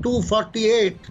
248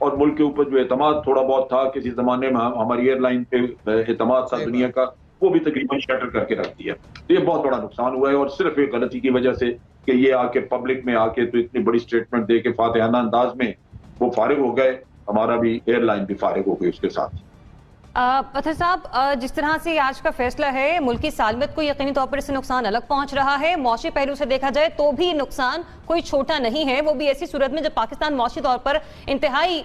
اور ملک کے اوپر جو اعتماد تھوڑا بہت تھا کسی زمانے میں ہماری ایئر لائن پہ اعتماد تھا دنیا کا، وہ بھی تقریباً شٹر کر کے رکھ دیا. یہ بہت بڑا نقصان ہوا ہے، اور صرف ایک غلطی کی وجہ سے کہ یہ آ کے پبلک میں آ کے تو اتنی بڑی سٹیٹمنٹ دے کے فاتحانہ انداز میں وہ فارغ ہو گئے، ہمارا بھی ایئر لائن بھی فارغ ہو گئی اس کے ساتھ. اطہر صاحب، جس طرح سے آج کا فیصلہ ہے، ملکی سالمیت کو یقینی طور پر اس سے نقصان الگ پہنچ رہا ہے. معاشی پہلو سے دیکھا جائے تو بھی نقصان کوئی چھوٹا نہیں ہے، وہ بھی ایسی صورت میں جب پاکستان معاشی طور پر انتہائی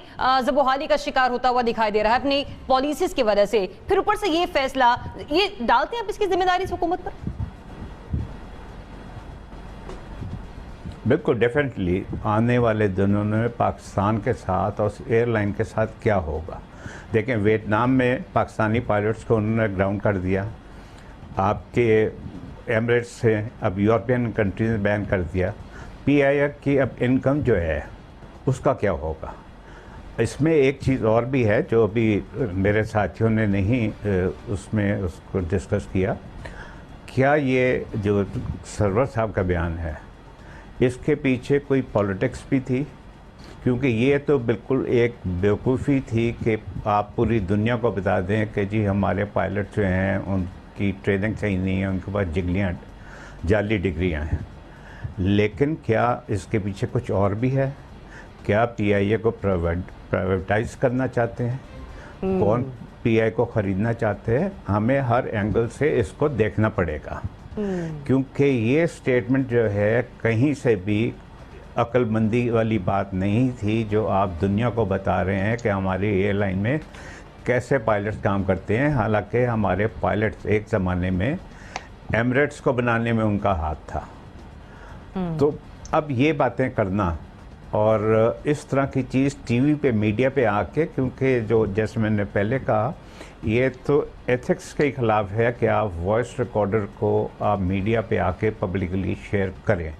زبوحالی کا شکار ہوتا ہوا دکھائی دے رہا ہے اپنی پالیسیز کی وجہ سے. پھر اوپر سے یہ فیصلہ، یہ ڈالتے ہیں آپ اس کی ذمہ داری اس حکومت پر؟ بالکل ڈیفینیٹلی آنے والے دنوں میں پاکستان کے ساتھ اور ایئر لائن کے ساتھ کیا ہوگا. دیکھیں ویتنام میں پاکستانی پائلٹس کو انہوں نے گراؤنڈ کر دیا، آپ کے ایمریٹس سے اب یورپین کنٹریز نے بین کر دیا. پی آئی اے کی اب انکم جو ہے اس کا کیا ہوگا. اس میں ایک چیز اور بھی ہے جو ابھی میرے ساتھیوں نے نہیں اس کو ڈسکس کیا. کیا یہ جو سرور صاحب کا بیان ہے اس کے پیچھے کوئی پولیٹکس بھی تھی؟ کیونکہ یہ تو بالکل ایک بیوقوفی تھی کہ آپ پوری دنیا کو بتا دیں کہ جی ہمارے پائلٹ جو ہیں ان کی ٹریننگ صحیح نہیں ہے، ان کے پاس جعلی ڈگریاں ہیں. لیکن کیا اس کے پیچھے کچھ اور بھی ہے؟ کیا پی آئی اے کو پرائیویٹائز کرنا چاہتے ہیں؟ کون پی آئی کو خریدنا چاہتے ہیں؟ ہمیں ہر اینگل سے اس کو دیکھنا پڑے گا، کیونکہ یہ سٹیٹمنٹ جو ہے کہیں سے بھی عقل مندی والی بات نہیں تھی جو آپ دنیا کو بتا رہے ہیں کہ ہماری ایئر لائن میں کیسے پائلٹس کام کرتے ہیں. حالانکہ ہمارے پائلٹس ایک زمانے میں ایمریٹس کو بنانے میں ان کا ہاتھ تھا. تو اب یہ باتیں کرنا اور اس طرح کی چیز ٹی وی پہ میڈیا پہ آ کے، کیونکہ جو جیسے میں نے پہلے کہا یہ تو ایتھکس کے خلاف ہے کہ آپ وائس ریکارڈر کو آپ میڈیا پہ آ کے پبلکلی شیئر کریں.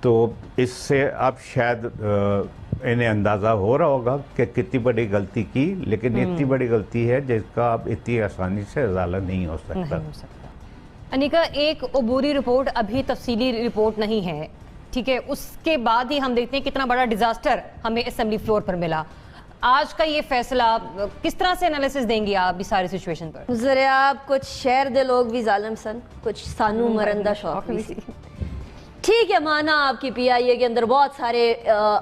تو اس سے اب شاید انہیں اندازہ ہو رہا ہوگا کہ کتنی بڑی غلطی کی، لیکن اتنی بڑی غلطی ہے جس کا اب اتنی آسانی سے ازالہ نہیں ہو سکتا. انیکا، ایک عبوری رپورٹ ابھی تفصیلی رپورٹ نہیں ہے، ٹھیک ہے، اس کے بعد ہی ہم دیکھتے ہیں کتنا بڑا ڈیزاسٹر ہمیں اسمبلی فلور پر ملا. آج کا یہ فیصلہ کس طرح سے انالیسس دیں گی آپ اس ساری سچویشن پر؟ ذرا آپ کچھ شہر دے لوگ بھی ظالم سن، کچھ سانو مرندہ شوق بھی سی. ٹھیک ہے، مانا آپ کی پی آئی اے کے اندر بہت سارے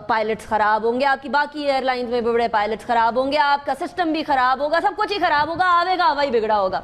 پائلٹس خراب ہوں گے، آپ کی باقی ایئر لائنز میں بھی بڑے پائلٹس خراب ہوں گے، آپ کا سسٹم بھی خراب ہوگا، سب کچھ ہی خراب ہوگا، آوے گا ہوا ہی بگڑا ہوگا.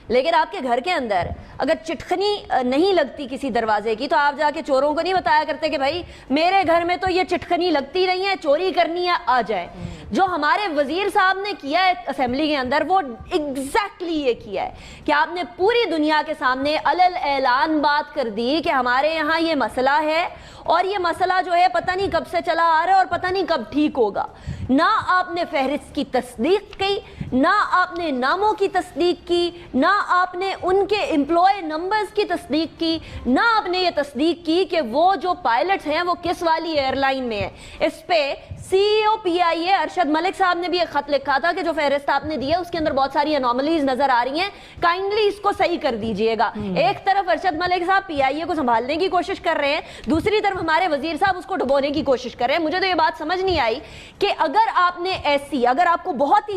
لیکن آپ کے گھر کے اندر اگر چٹخنی نہیں لگتی کسی دروازے کی تو آپ جا کے چوروں کو نہیں بتایا کرتے کہ بھائی میرے گھر میں تو یہ چٹخنی لگتی نہیں ہے، چوری کرنی ہے آ جائے. جو ہمارے وزیر صاحب نے کیا ہے اسمبلی کے اندر وہ ایگزیکٹلی یہ کیا ہے کہ آپ نے پوری دنیا کے سامنے علل اعلان بات کر دی کہ ہمارے یہاں یہ مسئلہ ہے اور یہ مسئلہ جو ہے پتہ نہیں کب سے چلا آ رہا ہے اور پتہ نہیں کب ٹھیک ہوگا. نہ آپ نے فہرست کی تصدیق کی، نہ آپ نے ناموں کی تصدیق کی، نہ آپ نے ان کے امپلائی نمبرز کی تصدیق کی، نہ آپ نے یہ تصدیق کی کہ وہ جو پائلٹس ہیں وہ کس والی ایئر لائن میں ہیں. اس پہ سی ای او پی آئی اے ارشد ملک صاحب نے بھی ایک خط لکھا تھا کہ جو فہرست آپ نے دی ہے اس کے اندر بہت ساری انوملیز نظر آ رہی ہیں، کائنڈلی اس کو صحیح کر دیجئے گا. ایک طرف ارشد ملک صاحب پی آئی اے کو سنبھالنے کی کوشش کر رہے ہیں، دوسری طرف ہمارے وزیر صاحب اس کو ڈبونے کی کوشش کر رہے ہیں. مجھے تو یہ بات سمجھ نہیں آئی کہ اگر آپ نے اگر آپ کو بہت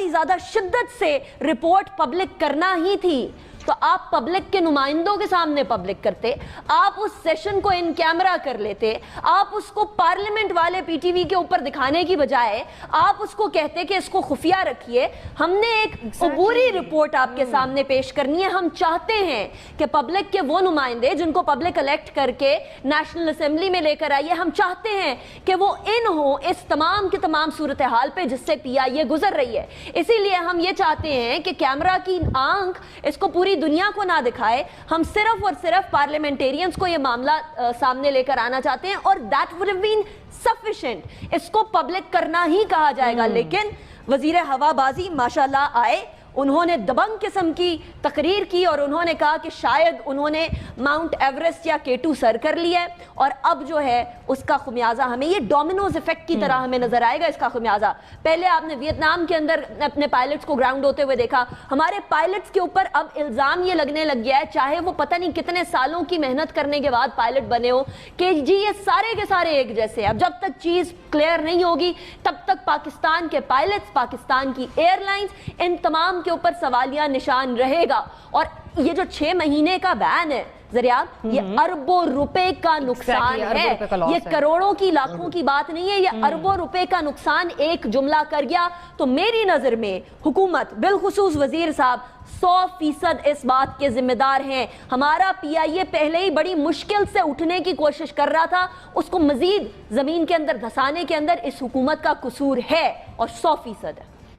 ہی زیادہ شدت سے رپورٹ پبلک کرنا ہی تھی تو آپ پبلک کے نمائندوں کے سامنے پبلک کرتے، آپ اس سیشن کو ان کیمرہ کر لیتے، آپ اس کو پارلیمنٹ والے پی ٹی وی کے اوپر دکھانے کی بجائے آپ اس کو کہتے کہ اس کو خفیہ رکھیے. ہم نے ایک عبوری رپورٹ آپ کے سامنے پیش کرنی ہے. ہم چاہتے ہیں کہ پبلک کے وہ نمائندے جن کو پبلک الیکٹ کر کے نیشنل اسمبلی میں لے کر آئیے، ہم چاہتے ہیں کہ وہ ان ہوں اس تمام کی تمام صورتحال پہ جس سے پی آئی اے گزر رہی ہے. اسی لیے ہم یہ چاہتے ہیں کہ کیمرہ کی آنکھ اس کو پوری دنیا کو نہ دکھائے. ہم صرف اور صرف پارلیمنٹیرینز کو یہ معاملہ سامنے لے کر آنا چاہتے ہیں اور that would have been sufficient. اس کو پبلک کرنا ہی کہا جائے گا. لیکن وزیر ہوا بازی ماشاءاللہ آئے انہوں نے دبنگ قسم کی تقریر کی اور انہوں نے کہا کہ شاید انہوں نے ماؤنٹ ایوریسٹ یا K2 سر کر لیا ہے اور اب جو ہے اس کا خمیازہ ہمیں یہ ڈومینوز ایفیکٹ کی طرح ہمیں نظر آئے گا اس کا خمیازہ. پہلے آپ نے ویتنام کے اندر اپنے پائلٹس کو گراؤنڈ ہوتے ہوئے دیکھا, ہمارے پائلٹس کے اوپر اب الزام یہ لگنے لگ گیا ہے, چاہے وہ پتہ نہیں کتنے سالوں کی محنت کرنے کے بعد پائلٹ بنے ہو, کہ جی یہ سارے کے سارے ایک جیسے. اب جب تک چیز کلیئر نہیں ہوگی تب تک پاکستان کے پائلٹس, پاکستان کی ایئر لائنز, ان تمام کے اوپر سوالیہ نشان رہے گا. اور یہ جو 6 مہینے کا بین ہے ذریعہ, یہ اربوں روپے کا نقصان ہے, یہ کروڑوں کی لاکھوں کی بات نہیں ہے, یہ اربوں روپے کا نقصان ایک جملہ کر گیا. تو میری نظر میں حکومت بالخصوص وزیر صاحب 100% اس بات کے ذمہ دار ہیں. ہمارا PIA پہلے ہی بڑی مشکل سے اٹھنے کی کوشش کر رہا تھا, اس کو مزید زمین کے اندر دھسانے کے اندر اس حکومت کا قصور ہے اور 100% ہے.